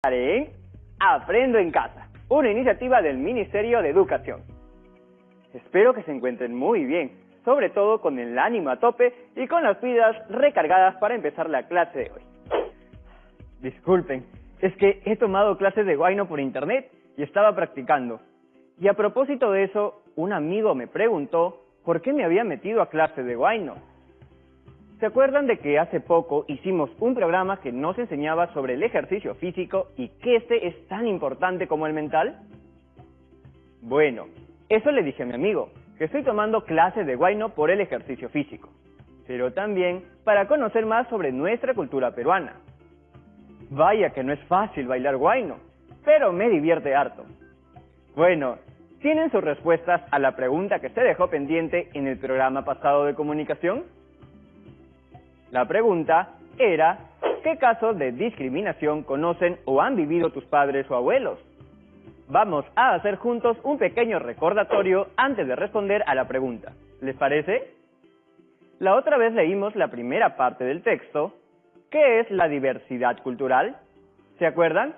En Aprendo en Casa, una iniciativa del Ministerio de Educación. Espero que se encuentren muy bien, sobre todo con el ánimo a tope y con las pilas recargadas para empezar la clase de hoy. Disculpen, es que he tomado clases de Huayno por internet y estaba practicando. Y a propósito de eso, un amigo me preguntó por qué me había metido a clase de Huayno. ¿Se acuerdan de que hace poco hicimos un programa que nos enseñaba sobre el ejercicio físico y que este es tan importante como el mental? Bueno, eso le dije a mi amigo, que estoy tomando clases de Huayno por el ejercicio físico, pero también para conocer más sobre nuestra cultura peruana. Vaya que no es fácil bailar Huayno, pero me divierte harto. Bueno, ¿tienen sus respuestas a la pregunta que se dejó pendiente en el programa pasado de comunicación? La pregunta era, ¿qué casos de discriminación conocen o han vivido tus padres o abuelos? Vamos a hacer juntos un pequeño recordatorio antes de responder a la pregunta. ¿Les parece? La otra vez leímos la primera parte del texto. ¿Qué es la diversidad cultural? ¿Se acuerdan?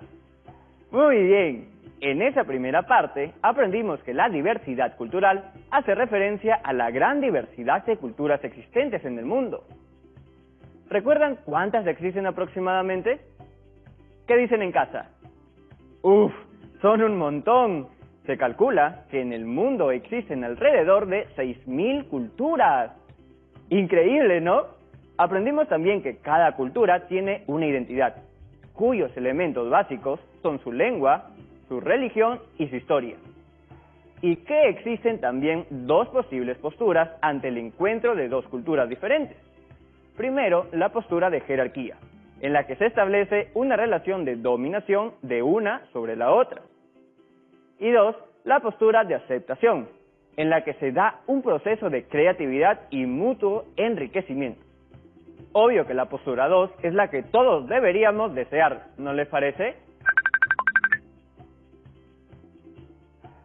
Muy bien. En esa primera parte aprendimos que la diversidad cultural hace referencia a la gran diversidad de culturas existentes en el mundo. ¿Recuerdan cuántas existen aproximadamente? ¿Qué dicen en casa? ¡Uf! Son un montón. Se calcula que en el mundo existen alrededor de 6.000 culturas. Increíble, ¿no? Aprendimos también que cada cultura tiene una identidad, cuyos elementos básicos son su lengua, su religión y su historia. Y que existen también dos posibles posturas ante el encuentro de dos culturas diferentes. Primero, la postura de jerarquía, en la que se establece una relación de dominación de una sobre la otra. Y dos, la postura de aceptación, en la que se da un proceso de creatividad y mutuo enriquecimiento. Obvio que la postura 2 es la que todos deberíamos desear, ¿no les parece?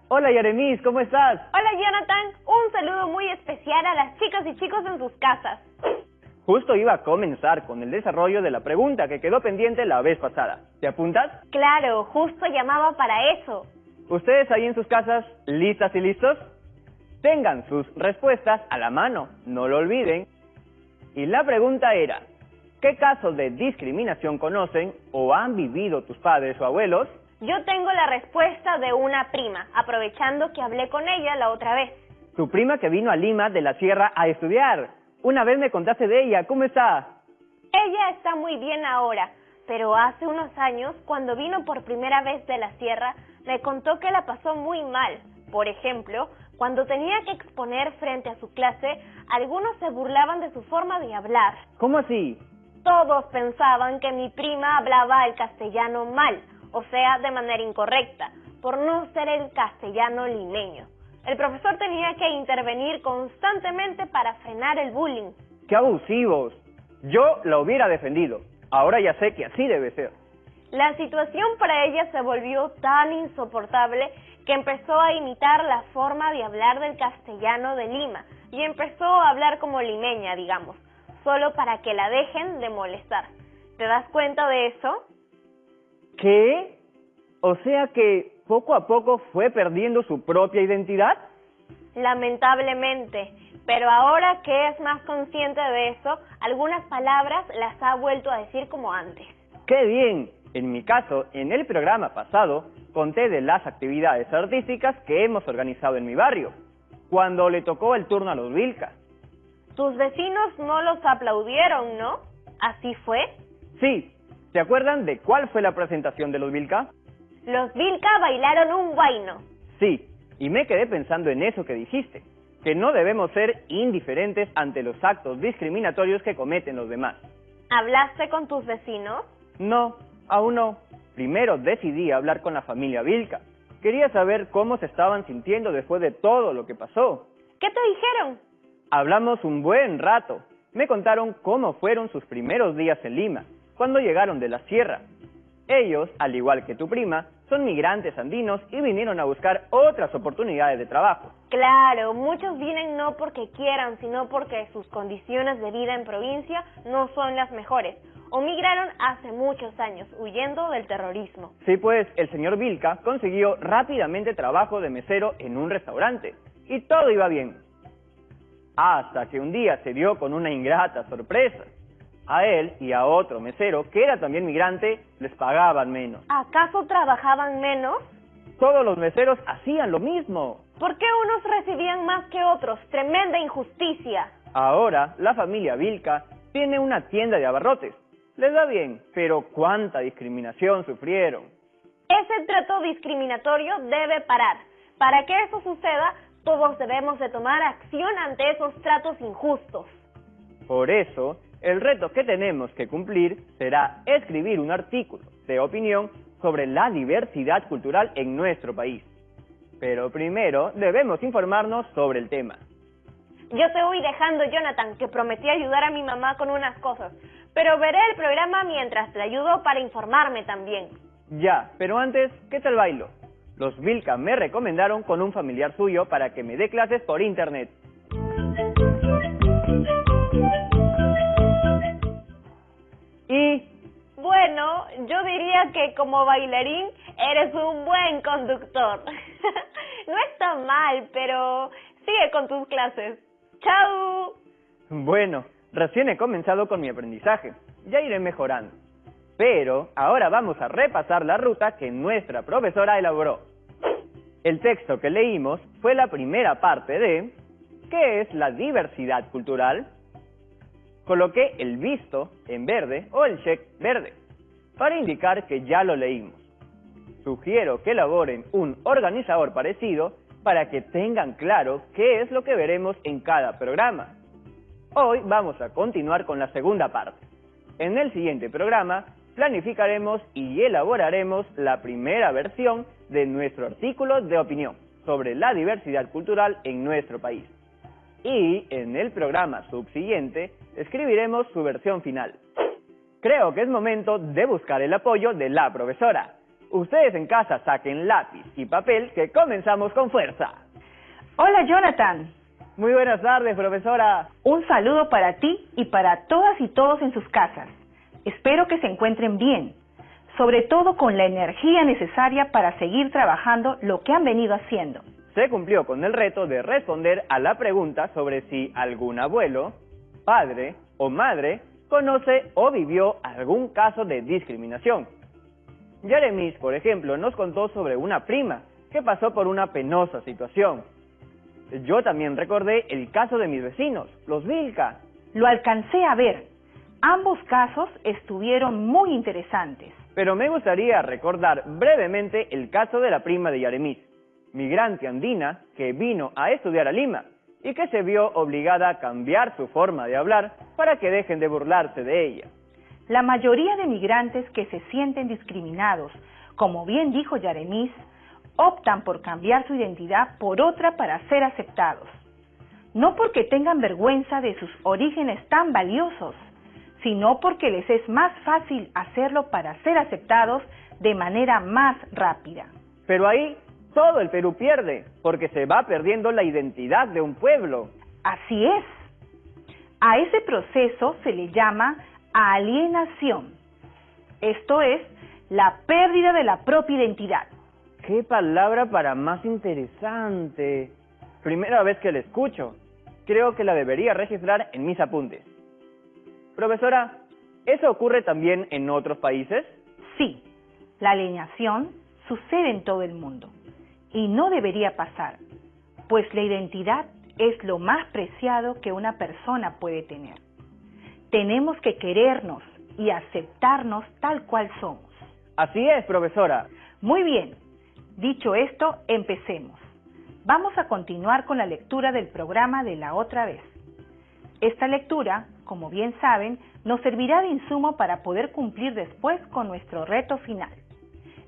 Hola Yaremis, ¿cómo estás? Hola Jonathan, un saludo muy especial a las chicas y chicos en sus casas. Justo iba a comenzar con el desarrollo de la pregunta que quedó pendiente la vez pasada. ¿Te apuntas? Claro, justo llamaba para eso. ¿Ustedes ahí en sus casas, listas y listos? Tengan sus respuestas a la mano, no lo olviden. Y la pregunta era, ¿qué casos de discriminación conocen o han vivido tus padres o abuelos? Yo tengo la respuesta de una prima, aprovechando que hablé con ella la otra vez. Tu prima que vino a Lima de la Sierra a estudiar. Una vez me contaste de ella, ¿cómo está? Ella está muy bien ahora, pero hace unos años, cuando vino por primera vez de la Sierra, me contó que la pasó muy mal. Por ejemplo, cuando tenía que exponer frente a su clase, algunos se burlaban de su forma de hablar. ¿Cómo así? Todos pensaban que mi prima hablaba el castellano mal, o sea, de manera incorrecta, por no ser el castellano limeño. El profesor tenía que intervenir constantemente para frenar el bullying. ¡Qué abusivos! Yo la hubiera defendido. Ahora ya sé que así debe ser. La situación para ella se volvió tan insoportable que empezó a imitar la forma de hablar del castellano de Lima y empezó a hablar como limeña, digamos, solo para que la dejen de molestar. ¿Te das cuenta de eso? ¿Qué? O sea que poco a poco fue perdiendo su propia identidad. Lamentablemente, pero ahora que es más consciente de eso, algunas palabras las ha vuelto a decir como antes. ¡Qué bien! En mi caso, en el programa pasado, conté de las actividades artísticas que hemos organizado en mi barrio, cuando le tocó el turno a los Vilcas. Tus vecinos no los aplaudieron, ¿no? ¿Así fue? Sí. ¿Se acuerdan de cuál fue la presentación de los Vilcas? Los Vilca bailaron un huayno. Sí, y me quedé pensando en eso que dijiste, que no debemos ser indiferentes ante los actos discriminatorios que cometen los demás. ¿Hablaste con tus vecinos? No, aún no. Primero decidí hablar con la familia Vilca. Quería saber cómo se estaban sintiendo después de todo lo que pasó. ¿Qué te dijeron? Hablamos un buen rato. Me contaron cómo fueron sus primeros días en Lima, cuando llegaron de la sierra. Ellos, al igual que tu prima, son migrantes andinos y vinieron a buscar otras oportunidades de trabajo. Claro, muchos vienen no porque quieran, sino porque sus condiciones de vida en provincia no son las mejores, o migraron hace muchos años, huyendo del terrorismo. Sí, pues el señor Vilca consiguió rápidamente trabajo de mesero en un restaurante y todo iba bien. Hasta que un día se dio con una ingrata sorpresa. A él y a otro mesero, que era también migrante, les pagaban menos. ¿Acaso trabajaban menos? Todos los meseros hacían lo mismo. ¿Por qué unos recibían más que otros? ¡Tremenda injusticia! Ahora, la familia Vilca tiene una tienda de abarrotes. Les va bien, pero cuánta discriminación sufrieron. Ese trato discriminatorio debe parar. Para que eso suceda, todos debemos de tomar acción ante esos tratos injustos. Por eso, el reto que tenemos que cumplir será escribir un artículo de opinión sobre la diversidad cultural en nuestro país. Pero primero debemos informarnos sobre el tema. Yo te voy dejando, Jonathan, que prometí ayudar a mi mamá con unas cosas, pero veré el programa mientras te ayudo para informarme también. Ya, pero antes, ¿qué tal bailo? Los Vilca me recomendaron con un familiar suyo para que me dé clases por internet. Y... bueno, yo diría que como bailarín eres un buen conductor. No está mal, pero sigue con tus clases. ¡Chao! Bueno, recién he comenzado con mi aprendizaje. Ya iré mejorando. Pero ahora vamos a repasar la ruta que nuestra profesora elaboró. El texto que leímos fue la primera parte de ¿qué es la diversidad cultural? Coloqué el visto en verde o el check verde para indicar que ya lo leímos. Sugiero que elaboren un organizador parecido para que tengan claro qué es lo que veremos en cada programa. Hoy vamos a continuar con la segunda parte. En el siguiente programa planificaremos y elaboraremos la primera versión de nuestro artículo de opinión sobre la diversidad cultural en nuestro país. Y en el programa subsiguiente escribiremos su versión final. Creo que es momento de buscar el apoyo de la profesora. Ustedes en casa saquen lápiz y papel que comenzamos con fuerza. Hola, Jonathan. Muy buenas tardes, profesora. Un saludo para ti y para todas y todos en sus casas. Espero que se encuentren bien, sobre todo con la energía necesaria para seguir trabajando lo que han venido haciendo. Se cumplió con el reto de responder a la pregunta sobre si algún abuelo, padre o madre conoce o vivió algún caso de discriminación. Yaremis, por ejemplo, nos contó sobre una prima que pasó por una penosa situación. Yo también recordé el caso de mis vecinos, los Vilca. Lo alcancé a ver. Ambos casos estuvieron muy interesantes. Pero me gustaría recordar brevemente el caso de la prima de Yaremis, migrante andina que vino a estudiar a Lima y que se vio obligada a cambiar su forma de hablar para que dejen de burlarse de ella. La mayoría de migrantes que se sienten discriminados, como bien dijo Yaremis, optan por cambiar su identidad por otra para ser aceptados. No porque tengan vergüenza de sus orígenes tan valiosos, sino porque les es más fácil hacerlo para ser aceptados de manera más rápida. Pero ahí todo el Perú pierde, porque se va perdiendo la identidad de un pueblo. Así es. A ese proceso se le llama alienación. Esto es, la pérdida de la propia identidad. ¡Qué palabra para más interesante! Primera vez que la escucho. Creo que la debería registrar en mis apuntes. Profesora, ¿eso ocurre también en otros países? Sí, la alienación sucede en todo el mundo y no debería pasar, pues la identidad es lo más preciado que una persona puede tener. Tenemos que querernos y aceptarnos tal cual somos. Así es, profesora. Muy bien. Dicho esto, empecemos. Vamos a continuar con la lectura del programa de la otra vez. Esta lectura, como bien saben, nos servirá de insumo para poder cumplir después con nuestro reto final.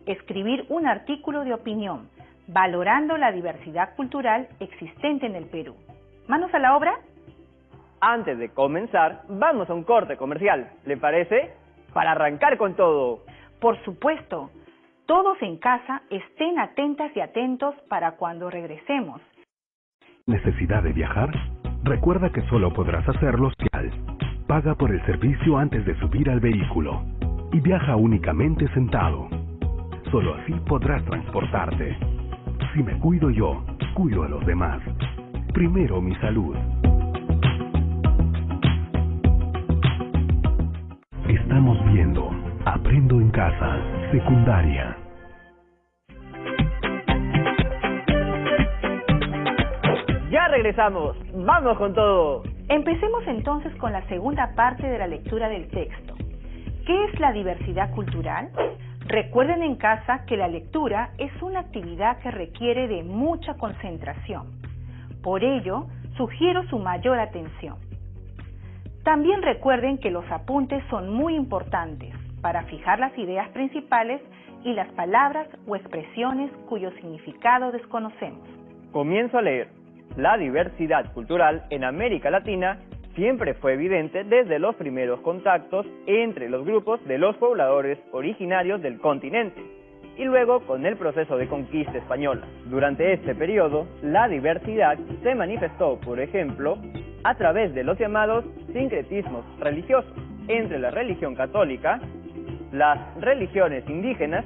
Escribir un artículo de opinión, valorando la diversidad cultural existente en el Perú. ¿Manos a la obra? Antes de comenzar, vamos a un corte comercial, ¿le parece? Para arrancar con todo. Por supuesto. Todos en casa estén atentas y atentos para cuando regresemos. ¿Necesidad de viajar? Recuerda que solo podrás hacerlo si paga por el servicio antes de subir al vehículo y viaja únicamente sentado. Solo así podrás transportarte. Si me cuido yo, cuido a los demás. Primero mi salud. Estamos viendo Aprendo en Casa, secundaria. Ya regresamos, vamos con todo. Empecemos entonces con la segunda parte de la lectura del texto. ¿Qué es la diversidad cultural? Recuerden en casa que la lectura es una actividad que requiere de mucha concentración. Por ello, sugiero su mayor atención. También recuerden que los apuntes son muy importantes para fijar las ideas principales y las palabras o expresiones cuyo significado desconocemos. Comienzo a leer. La diversidad cultural en América Latina siempre fue evidente desde los primeros contactos entre los grupos de los pobladores originarios del continente y luego con el proceso de conquista española. Durante este periodo, la diversidad se manifestó, por ejemplo, a través de los llamados sincretismos religiosos entre la religión católica, las religiones indígenas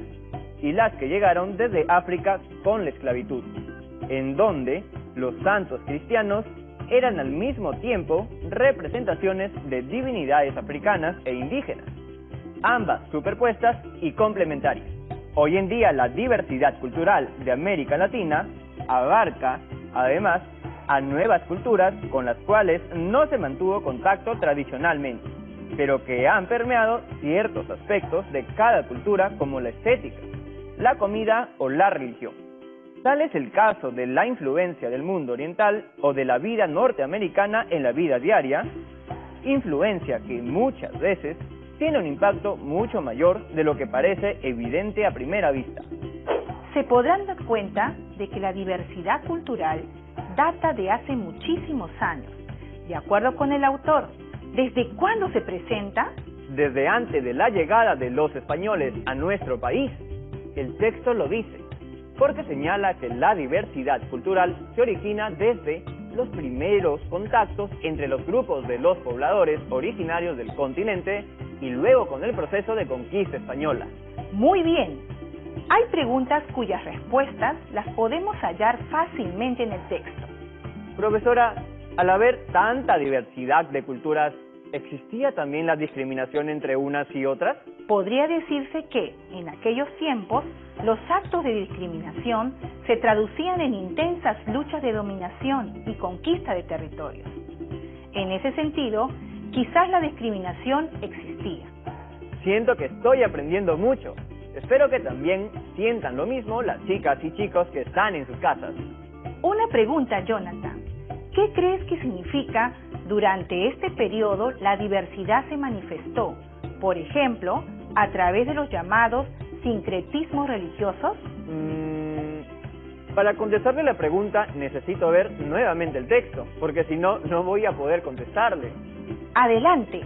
y las que llegaron desde África con la esclavitud, en donde los santos cristianos eran al mismo tiempo representaciones de divinidades africanas e indígenas, ambas superpuestas y complementarias. Hoy en día la diversidad cultural de América Latina abarca, además, a nuevas culturas con las cuales no se mantuvo contacto tradicionalmente, pero que han permeado ciertos aspectos de cada cultura como la estética, la comida o la religión. Tal es el caso de la influencia del mundo oriental o de la vida norteamericana en la vida diaria, influencia que muchas veces tiene un impacto mucho mayor de lo que parece evidente a primera vista. Se podrán dar cuenta de que la diversidad cultural data de hace muchísimos años. De acuerdo con el autor, ¿desde cuándo se presenta? Desde antes de la llegada de los españoles a nuestro país. El texto lo dice, porque señala que la diversidad cultural se origina desde los primeros contactos entre los grupos de los pobladores originarios del continente y luego con el proceso de conquista española. Muy bien. Hay preguntas cuyas respuestas las podemos hallar fácilmente en el texto. Profesora, al haber tanta diversidad de culturas, ¿existía también la discriminación entre unas y otras? Podría decirse que, en aquellos tiempos, los actos de discriminación se traducían en intensas luchas de dominación y conquista de territorios. En ese sentido, quizás la discriminación existía. Siento que estoy aprendiendo mucho. Espero que también sientan lo mismo las chicas y chicos que están en sus casas. Una pregunta, Jonathan. ¿Qué crees que significa durante este periodo la diversidad se manifestó, por ejemplo, a través de los llamados sincretismos religiosos? Para contestarle la pregunta necesito ver nuevamente el texto, porque si no, no voy a poder contestarle. Adelante.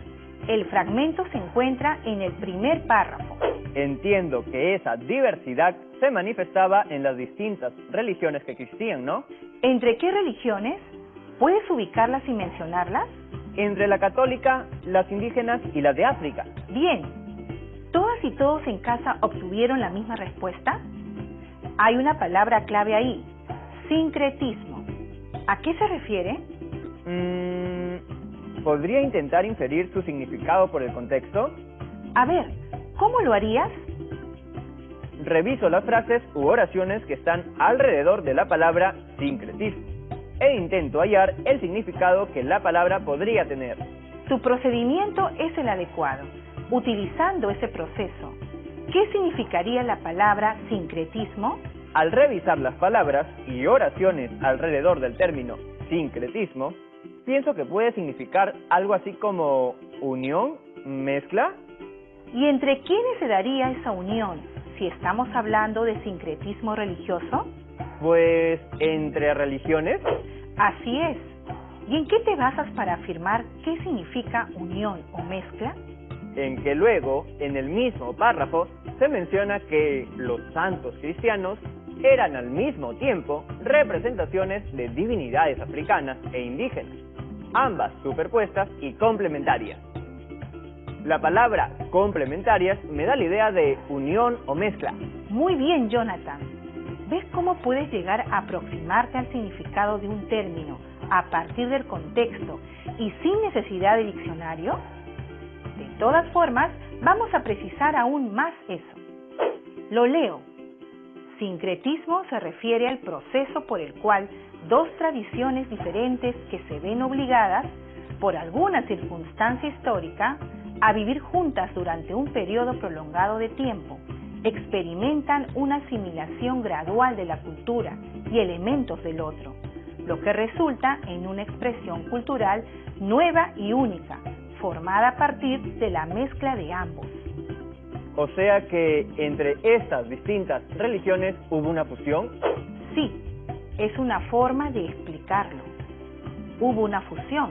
El fragmento se encuentra en el primer párrafo. Entiendo que esa diversidad se manifestaba en las distintas religiones que existían, ¿no? ¿Entre qué religiones? ¿Puedes ubicarlas y mencionarlas? Entre la católica, las indígenas y las de África. Bien. ¿Todas y todos en casa obtuvieron la misma respuesta? Hay una palabra clave ahí, sincretismo. ¿A qué se refiere? ¿Podría intentar inferir su significado por el contexto? A ver, ¿cómo lo harías? Reviso las frases u oraciones que están alrededor de la palabra sincretismo e intento hallar el significado que la palabra podría tener. Tu procedimiento es el adecuado. Utilizando ese proceso, ¿qué significaría la palabra sincretismo? Al revisar las palabras y oraciones alrededor del término sincretismo, pienso que puede significar algo así como unión, mezcla. ¿Y entre quiénes se daría esa unión si estamos hablando de sincretismo religioso? Pues entre religiones. Así es. ¿Y en qué te basas para afirmar qué significa unión o mezcla? En que luego, en el mismo párrafo, se menciona que los santos cristianos eran al mismo tiempo representaciones de divinidades africanas e indígenas, ambas superpuestas y complementarias. La palabra complementarias me da la idea de unión o mezcla. Muy bien, Jonathan. ¿Ves cómo puedes llegar a aproximarte al significado de un término a partir del contexto y sin necesidad de diccionario? De todas formas, vamos a precisar aún más eso. Lo leo. Sincretismo se refiere al proceso por el cual dos tradiciones diferentes que se ven obligadas, por alguna circunstancia histórica, a vivir juntas durante un periodo prolongado de tiempo, experimentan una asimilación gradual de la cultura y elementos del otro, lo que resulta en una expresión cultural nueva y única, formada a partir de la mezcla de ambos. O sea que entre estas distintas religiones hubo una fusión. Sí, es una forma de explicarlo. Hubo una fusión,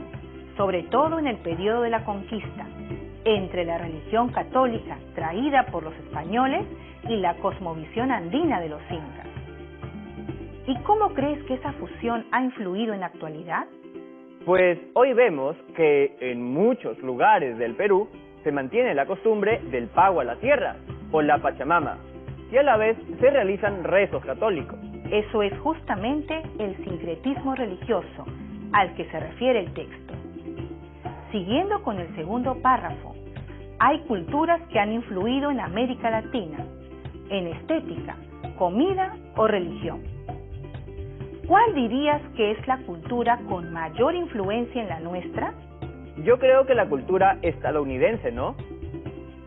sobre todo en el periodo de la conquista, entre la religión católica traída por los españoles y la cosmovisión andina de los incas. ¿Y cómo crees que esa fusión ha influido en la actualidad? Pues hoy vemos que en muchos lugares del Perú se mantiene la costumbre del pago a la tierra, o la Pachamama, y a la vez se realizan rezos católicos. Eso es justamente el sincretismo religioso al que se refiere el texto. Siguiendo con el segundo párrafo, hay culturas que han influido en América Latina, en estética, comida o religión. ¿Cuál dirías que es la cultura con mayor influencia en la nuestra? Yo creo que la cultura estadounidense, ¿no?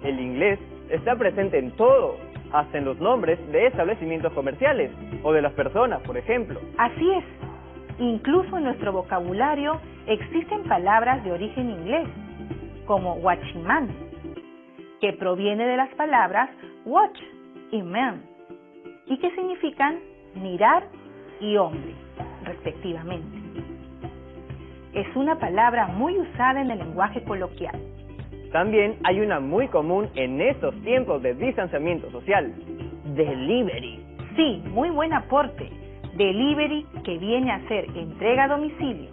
El inglés está presente en todo, hasta en los nombres de establecimientos comerciales o de las personas, por ejemplo. Así es. Incluso en nuestro vocabulario existen palabras de origen inglés, como watchman, que proviene de las palabras watch y man, y que significan mirar y hombre, respectivamente. Es una palabra muy usada en el lenguaje coloquial. También hay una muy común en estos tiempos de distanciamiento social: delivery. Sí, muy buen aporte. Delivery, que viene a ser entrega a domicilio.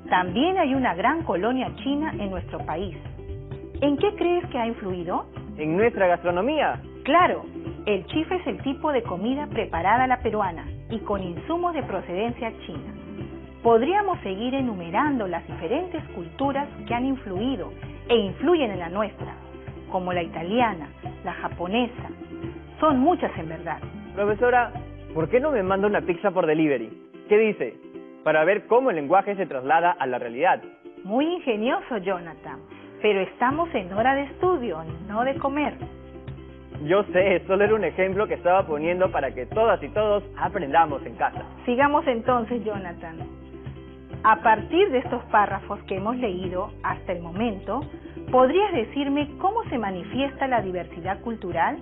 También hay una gran colonia china en nuestro país. ¿En qué crees que ha influido? En nuestra gastronomía. Claro, el chifa es el tipo de comida preparada a la peruana y con insumos de procedencia china. Podríamos seguir enumerando las diferentes culturas que han influido e influyen en la nuestra, como la italiana, la japonesa. Son muchas en verdad. Profesora, ¿por qué no me manda una pizza por delivery? ¿Qué dice? Para ver cómo el lenguaje se traslada a la realidad. Muy ingenioso, Jonathan, pero estamos en hora de estudio, no de comer. Yo sé, solo era un ejemplo que estaba poniendo para que todas y todos aprendamos en casa. Sigamos entonces, Jonathan. A partir de estos párrafos que hemos leído hasta el momento, ¿podrías decirme cómo se manifiesta la diversidad cultural?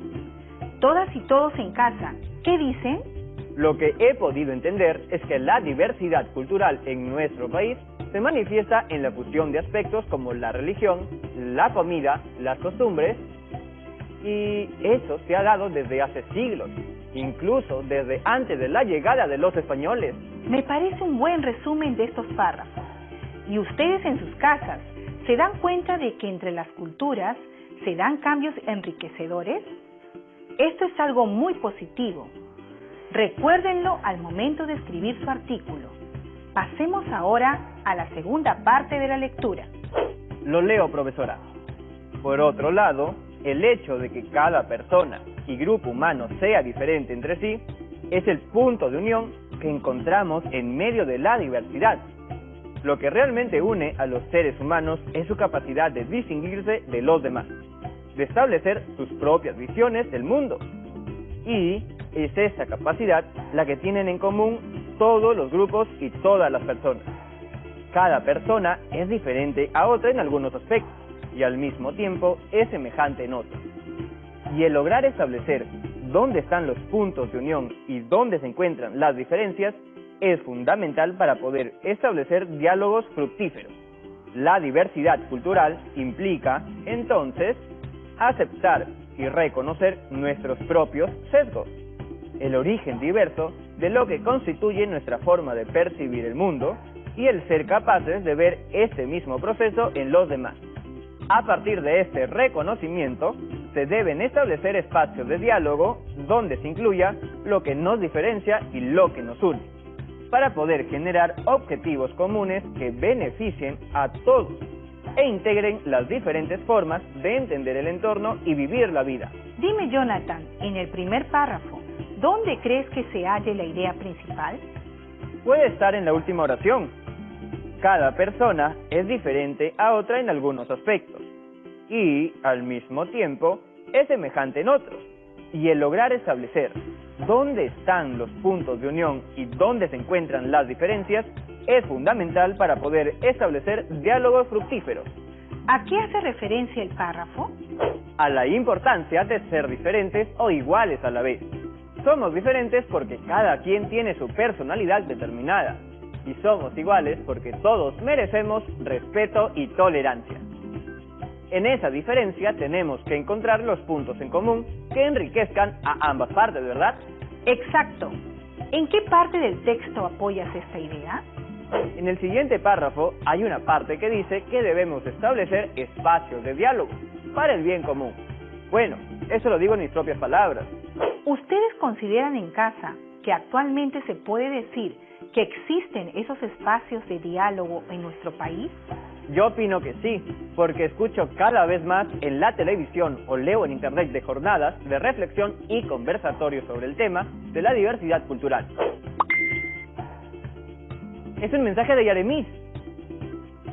Todas y todos en casa, ¿qué dicen? Lo que he podido entender es que la diversidad cultural en nuestro país se manifiesta en la fusión de aspectos como la religión, la comida, las costumbres, y eso se ha dado desde hace siglos, incluso desde antes de la llegada de los españoles. Me parece un buen resumen de estos párrafos. ¿Y ustedes en sus casas se dan cuenta de que entre las culturas se dan cambios enriquecedores? Esto es algo muy positivo. Recuérdenlo al momento de escribir su artículo. Pasemos ahora a la segunda parte de la lectura. Lo leo, profesora. Por otro lado, el hecho de que cada persona y grupo humano sea diferente entre sí es el punto de unión que encontramos en medio de la diversidad. Lo que realmente une a los seres humanos es su capacidad de distinguirse de los demás, de establecer sus propias visiones del mundo. Y es esa capacidad la que tienen en común todos los grupos y todas las personas. Cada persona es diferente a otra en algunos aspectos y al mismo tiempo es semejante en otros. Y el lograr establecer dónde están los puntos de unión y dónde se encuentran las diferencias es fundamental para poder establecer diálogos fructíferos. La diversidad cultural implica, entonces, aceptar y reconocer nuestros propios sesgos, el origen diverso de lo que constituye nuestra forma de percibir el mundo y el ser capaces de ver este mismo proceso en los demás. A partir de este reconocimiento, se deben establecer espacios de diálogo donde se incluya lo que nos diferencia y lo que nos une, para poder generar objetivos comunes que beneficien a todos e integren las diferentes formas de entender el entorno y vivir la vida. Dime, Jonathan, en el primer párrafo, ¿dónde crees que se halle la idea principal? Puede estar en la última oración. Cada persona es diferente a otra en algunos aspectos y, al mismo tiempo, es semejante en otros. Y el lograr establecer dónde están los puntos de unión y dónde se encuentran las diferencias es fundamental para poder establecer diálogos fructíferos. ¿A qué hace referencia el párrafo? A la importancia de ser diferentes o iguales a la vez. Somos diferentes porque cada quien tiene su personalidad determinada. Y somos iguales porque todos merecemos respeto y tolerancia. En esa diferencia tenemos que encontrar los puntos en común que enriquezcan a ambas partes, ¿verdad? Exacto. ¿En qué parte del texto apoyas esta idea? En el siguiente párrafo hay una parte que dice que debemos establecer espacios de diálogo para el bien común. Bueno, eso lo digo en mis propias palabras. ¿Ustedes consideran en casa que actualmente se puede decir que existen esos espacios de diálogo en nuestro país? Yo opino que sí, porque escucho cada vez más en la televisión o leo en internet de jornadas de reflexión y conversatorios sobre el tema de la diversidad cultural. Es un mensaje de Yaremis.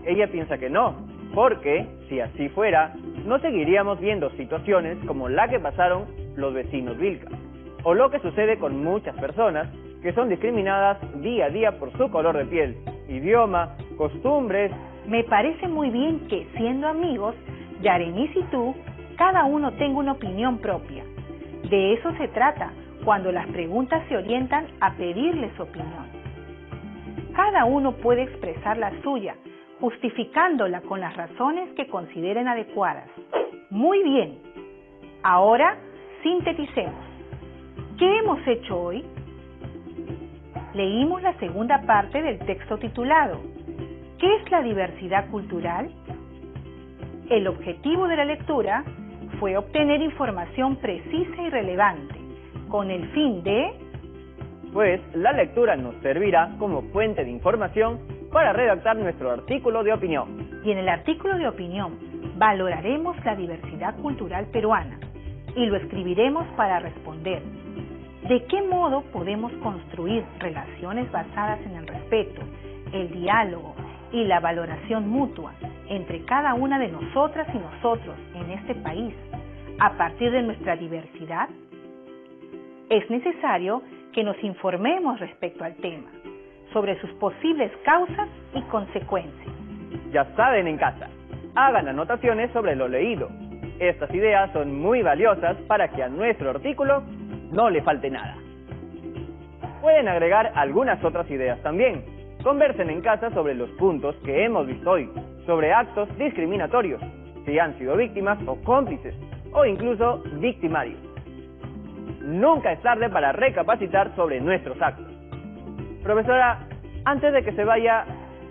Ella piensa que no, porque, si así fuera, no seguiríamos viendo situaciones como la que pasaron los vecinos Vilca, o lo que sucede con muchas personas que son discriminadas día a día por su color de piel, idioma, costumbres. Me parece muy bien que, siendo amigos, Yaremis y tú, cada uno tenga una opinión propia. De eso se trata cuando las preguntas se orientan a pedirle su opinión. Cada uno puede expresar la suya, justificándola con las razones que consideren adecuadas. Muy bien. Ahora, sinteticemos. ¿Qué hemos hecho hoy? Leímos la segunda parte del texto titulado ¿Qué es la diversidad cultural? El objetivo de la lectura fue obtener información precisa y relevante, con el fin de... Pues la lectura nos servirá como fuente de información para redactar nuestro artículo de opinión. Y en el artículo de opinión valoraremos la diversidad cultural peruana y lo escribiremos para responder ¿de qué modo podemos construir relaciones basadas en el respeto, el diálogo y la valoración mutua entre cada una de nosotras y nosotros en este país a partir de nuestra diversidad? Es necesario que nos informemos respecto al tema, sobre sus posibles causas y consecuencias. Ya saben en casa, hagan anotaciones sobre lo leído. Estas ideas son muy valiosas para que a nuestro artículo no le falte nada. Pueden agregar algunas otras ideas también. Conversen en casa sobre los puntos que hemos visto hoy, sobre actos discriminatorios, si han sido víctimas o cómplices, o incluso victimarios. Nunca es tarde para recapacitar sobre nuestros actos. Profesora, antes de que se vaya,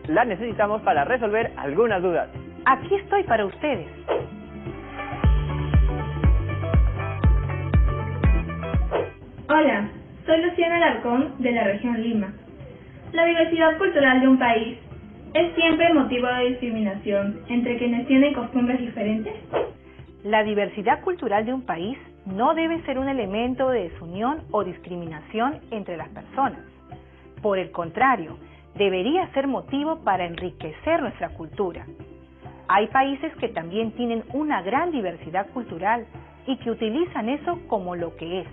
la necesitamos para resolver algunas dudas. Aquí estoy para ustedes. Hola, soy Luciana Alarcón de la región Lima. La diversidad cultural de un país es siempre motivo de discriminación entre quienes tienen costumbres diferentes. La diversidad cultural de un país no debe ser un elemento de desunión o discriminación entre las personas. Por el contrario, debería ser motivo para enriquecer nuestra cultura. Hay países que también tienen una gran diversidad cultural y que utilizan eso como lo que es,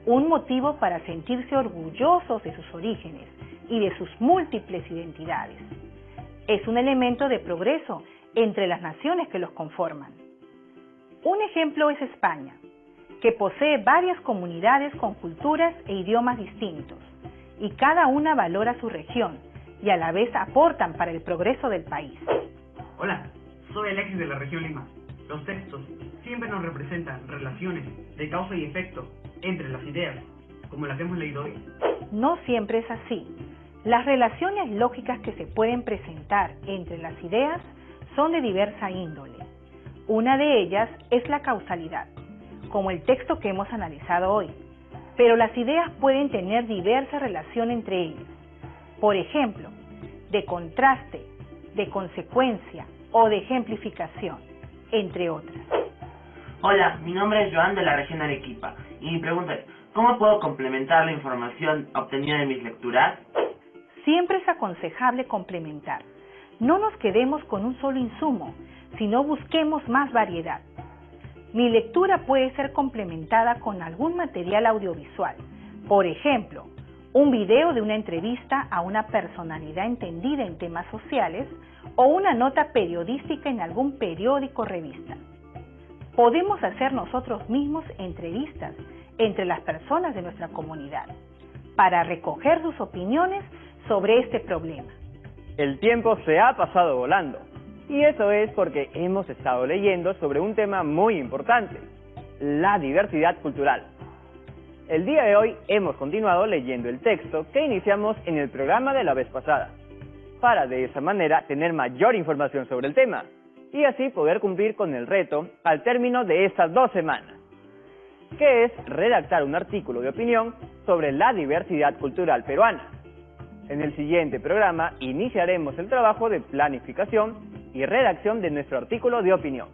un motivo para sentirse orgullosos de sus orígenes y de sus múltiples identidades. Es un elemento de progreso entre las naciones que los conforman. Un ejemplo es España, que posee varias comunidades con culturas e idiomas distintos, y cada una valora su región y a la vez aportan para el progreso del país. Hola, soy Alexis de la región Lima. Los textos siempre nos representan relaciones de causa y efecto entre las ideas, como las que hemos leído hoy. No siempre es así. Las relaciones lógicas que se pueden presentar entre las ideas son de diversa índole. Una de ellas es la causalidad, como el texto que hemos analizado hoy, pero las ideas pueden tener diversa relación entre ellas. Por ejemplo, de contraste, de consecuencia o de ejemplificación, entre otras. Hola, mi nombre es Joan de la región Arequipa y mi pregunta es, ¿cómo puedo complementar la información obtenida de mis lecturas? Siempre es aconsejable complementar. No nos quedemos con un solo insumo, sino busquemos más variedad. Mi lectura puede ser complementada con algún material audiovisual, por ejemplo, un video de una entrevista a una personalidad entendida en temas sociales o una nota periodística en algún periódico o revista. Podemos hacer nosotros mismos entrevistas entre las personas de nuestra comunidad para recoger sus opiniones sobre este problema. El tiempo se ha pasado volando, y eso es porque hemos estado leyendo sobre un tema muy importante, la diversidad cultural. El día de hoy hemos continuado leyendo el texto que iniciamos en el programa de la vez pasada, para de esa manera tener mayor información sobre el tema, y así poder cumplir con el reto al término de estas 2 semanas, que es redactar un artículo de opinión sobre la diversidad cultural peruana. En el siguiente programa iniciaremos el trabajo de planificación y redacción de nuestro artículo de opinión.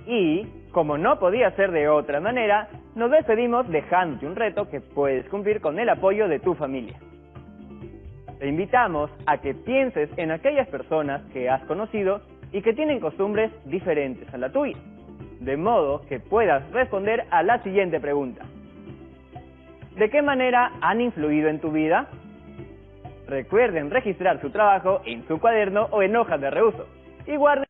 Y, como no podía ser de otra manera, nos despedimos dejándote un reto que puedes cumplir con el apoyo de tu familia. Te invitamos a que pienses en aquellas personas que has conocido y que tienen costumbres diferentes a la tuya, de modo que puedas responder a la siguiente pregunta. ¿De qué manera han influido en tu vida? Recuerden registrar su trabajo en su cuaderno o en hojas de reuso y guarden